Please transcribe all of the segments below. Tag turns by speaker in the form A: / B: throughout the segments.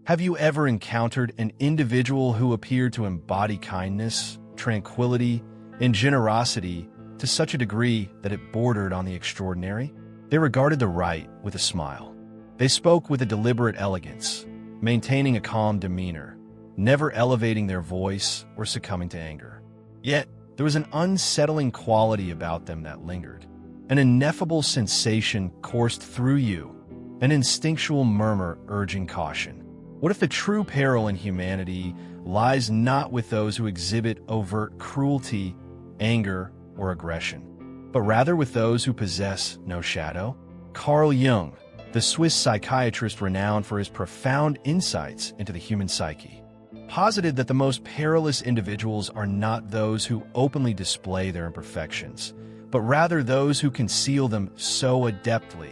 A: Have you ever encountered an individual who appeared to embody kindness, tranquility, and generosity to such a degree that it bordered on the extraordinary? They regarded the right with a smile. They spoke with a deliberate elegance, maintaining a calm demeanor, never elevating their voice or succumbing to anger. Yet, there was an unsettling quality about them that lingered. An ineffable sensation coursed through you, an instinctual murmur urging caution. What if the true peril in humanity lies not with those who exhibit overt cruelty, anger, or aggression, but rather with those who possess no shadow? Carl Jung, the Swiss psychiatrist renowned for his profound insights into the human psyche, posited that the most perilous individuals are not those who openly display their imperfections, but rather those who conceal them so adeptly,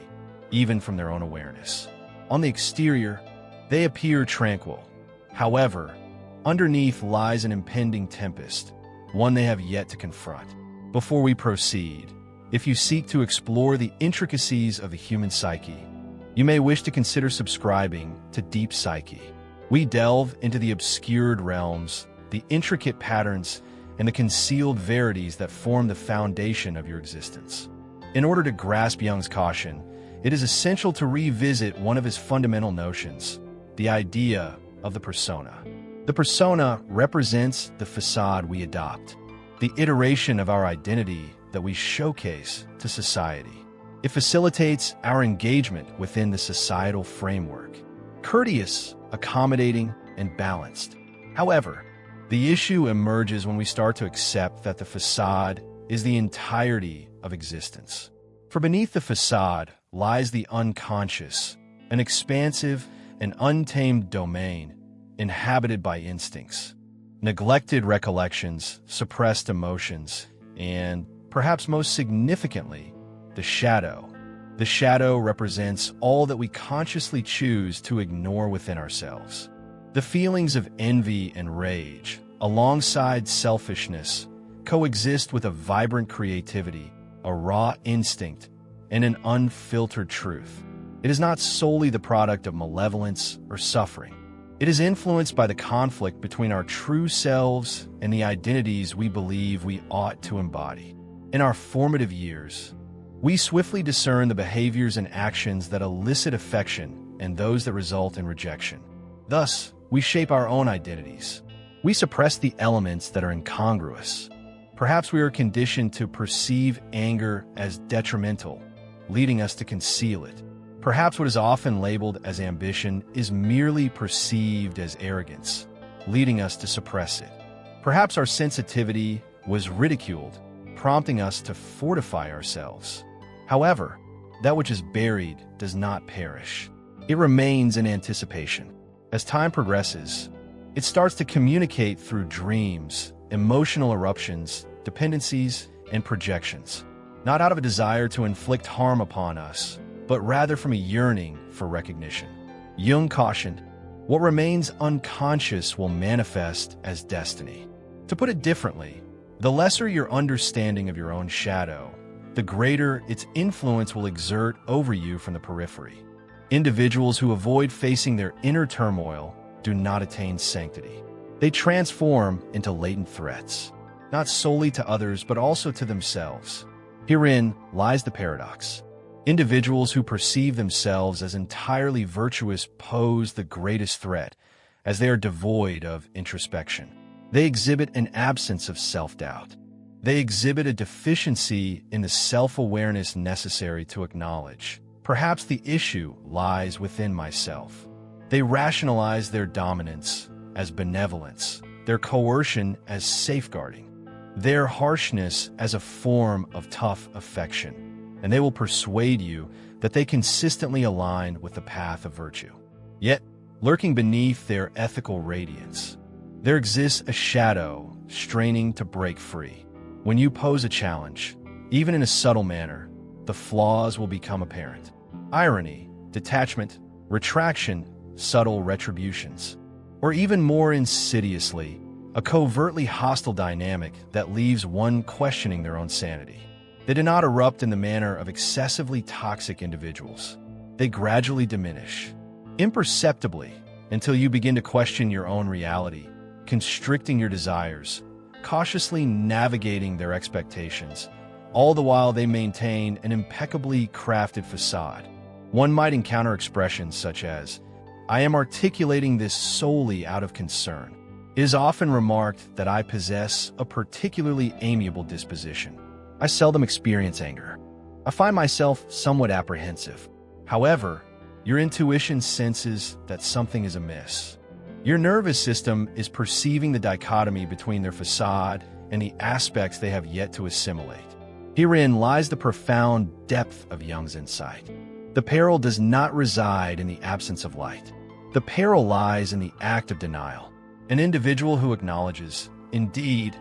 A: even from their own awareness. On the exterior, they appear tranquil. However, underneath lies an impending tempest, one they have yet to confront. Before we proceed, if you seek to explore the intricacies of the human psyche, you may wish to consider subscribing to Deep Psyche. We delve into the obscured realms, the intricate patterns, and the concealed verities that form the foundation of your existence. In order to grasp Jung's caution, it is essential to revisit one of his fundamental notions, the idea of the persona. The persona represents the facade we adopt, the iteration of our identity that we showcase to society. It facilitates our engagement within the societal framework, courteous, accommodating, and balanced. However, the issue emerges when we start to accept that the facade is the entirety of existence. For beneath the facade lies the unconscious, an expansive and untamed domain inhabited by instincts, neglected recollections, suppressed emotions, and, perhaps most significantly, the shadow. The shadow represents all that we consciously choose to ignore within ourselves. The feelings of envy and rage, alongside selfishness, coexist with a vibrant creativity, a raw instinct, and an unfiltered truth. It is not solely the product of malevolence or suffering. It is influenced by the conflict between our true selves and the identities we believe we ought to embody. In our formative years, we swiftly discern the behaviors and actions that elicit affection and those that result in rejection. Thus, we shape our own identities. We suppress the elements that are incongruous. Perhaps we are conditioned to perceive anger as detrimental, leading us to conceal it. Perhaps what is often labeled as ambition is merely perceived as arrogance, leading us to suppress it. Perhaps our sensitivity was ridiculed, prompting us to fortify ourselves. However, that which is buried does not perish. It remains in anticipation. As time progresses, it starts to communicate through dreams, emotional eruptions, dependencies, and projections, not out of a desire to inflict harm upon us, but rather from a yearning for recognition. Jung cautioned, what remains unconscious will manifest as destiny. To put it differently, the lesser your understanding of your own shadow, the greater its influence will exert over you from the periphery. Individuals who avoid facing their inner turmoil do not attain sanctity. They transform into latent threats, not solely to others but also to themselves. Herein lies the paradox. Individuals who perceive themselves as entirely virtuous pose the greatest threat, as they are devoid of introspection. They exhibit an absence of self-doubt. They exhibit a deficiency in the self-awareness necessary to acknowledge, perhaps the issue lies within myself. They rationalize their dominance as benevolence, their coercion as safeguarding, their harshness as a form of tough affection, and they will persuade you that they consistently align with the path of virtue. Yet, lurking beneath their ethical radiance, there exists a shadow straining to break free. When you pose a challenge, even in a subtle manner, the flaws will become apparent. Irony, detachment, retraction, subtle retributions, or even more insidiously, a covertly hostile dynamic that leaves one questioning their own sanity. They do not erupt in the manner of excessively toxic individuals. They gradually diminish, imperceptibly, until you begin to question your own reality, constricting your desires, cautiously navigating their expectations, all the while they maintain an impeccably crafted facade. One might encounter expressions such as, "I am articulating this solely out of concern." It is often remarked that I possess a particularly amiable disposition. I seldom experience anger. I find myself somewhat apprehensive. However, your intuition senses that something is amiss. Your nervous system is perceiving the dichotomy between their facade and the aspects they have yet to assimilate. Herein lies the profound depth of Jung's insight. The peril does not reside in the absence of light. The peril lies in the act of denial. An individual who acknowledges, "Indeed,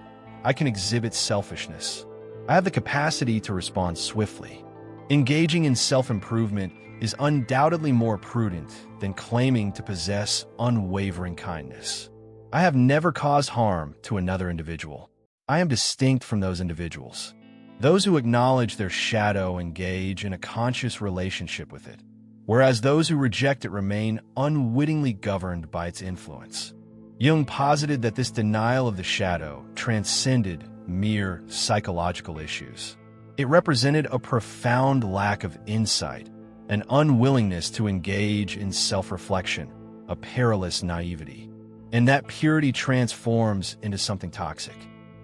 A: I can exhibit selfishness. I have the capacity to respond swiftly." Engaging in self-improvement is undoubtedly more prudent than claiming to possess unwavering kindness. I have never caused harm to another individual. I am distinct from those individuals. Those who acknowledge their shadow engage in a conscious relationship with it, whereas those who reject it remain unwittingly governed by its influence. Jung posited that this denial of the shadow transcended mere psychological issues. It represented a profound lack of insight, an unwillingness to engage in self-reflection, a perilous naivety. And that purity transforms into something toxic,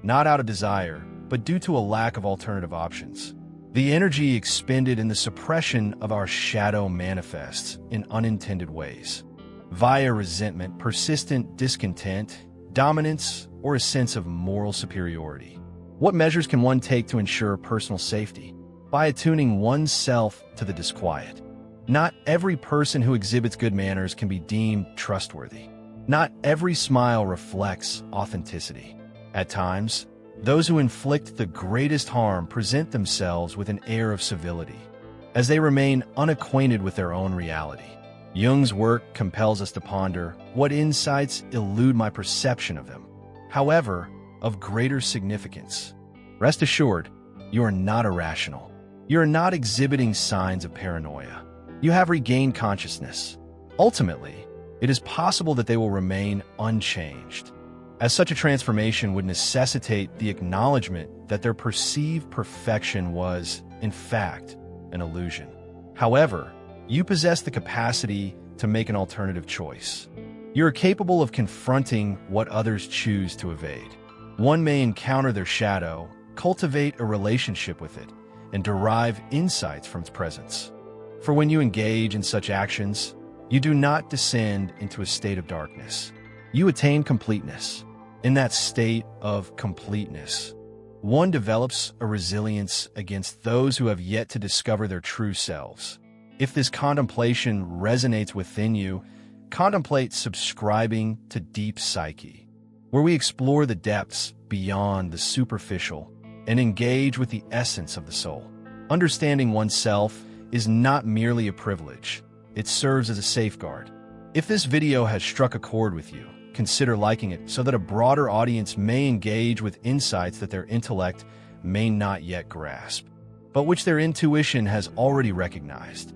A: not out of desire, but due to a lack of alternative options. The energy expended in the suppression of our shadow manifests in unintended ways, via resentment, persistent discontent, dominance, or a sense of moral superiority. What measures can one take to ensure personal safety? By attuning oneself to the disquiet. Not every person who exhibits good manners can be deemed trustworthy. Not every smile reflects authenticity. At times, those who inflict the greatest harm present themselves with an air of civility, as they remain unacquainted with their own reality. Jung's work compels us to ponder what insights elude my perception of them, however, of greater significance. Rest assured, you are not irrational. You are not exhibiting signs of paranoia. You have regained consciousness. Ultimately, it is possible that they will remain unchanged, as such a transformation would necessitate the acknowledgement that their perceived perfection was, in fact, an illusion. However, you possess the capacity to make an alternative choice. You are capable of confronting what others choose to evade. One may encounter their shadow, cultivate a relationship with it, and derive insights from its presence. For when you engage in such actions, you do not descend into a state of darkness. You attain completeness. In that state of completeness, one develops a resilience against those who have yet to discover their true selves. If this contemplation resonates within you, contemplate subscribing to Deep Psyche, where we explore the depths beyond the superficial and engage with the essence of the soul. Understanding oneself is not merely a privilege, it serves as a safeguard. If this video has struck a chord with you, consider liking it so that a broader audience may engage with insights that their intellect may not yet grasp, but which their intuition has already recognized.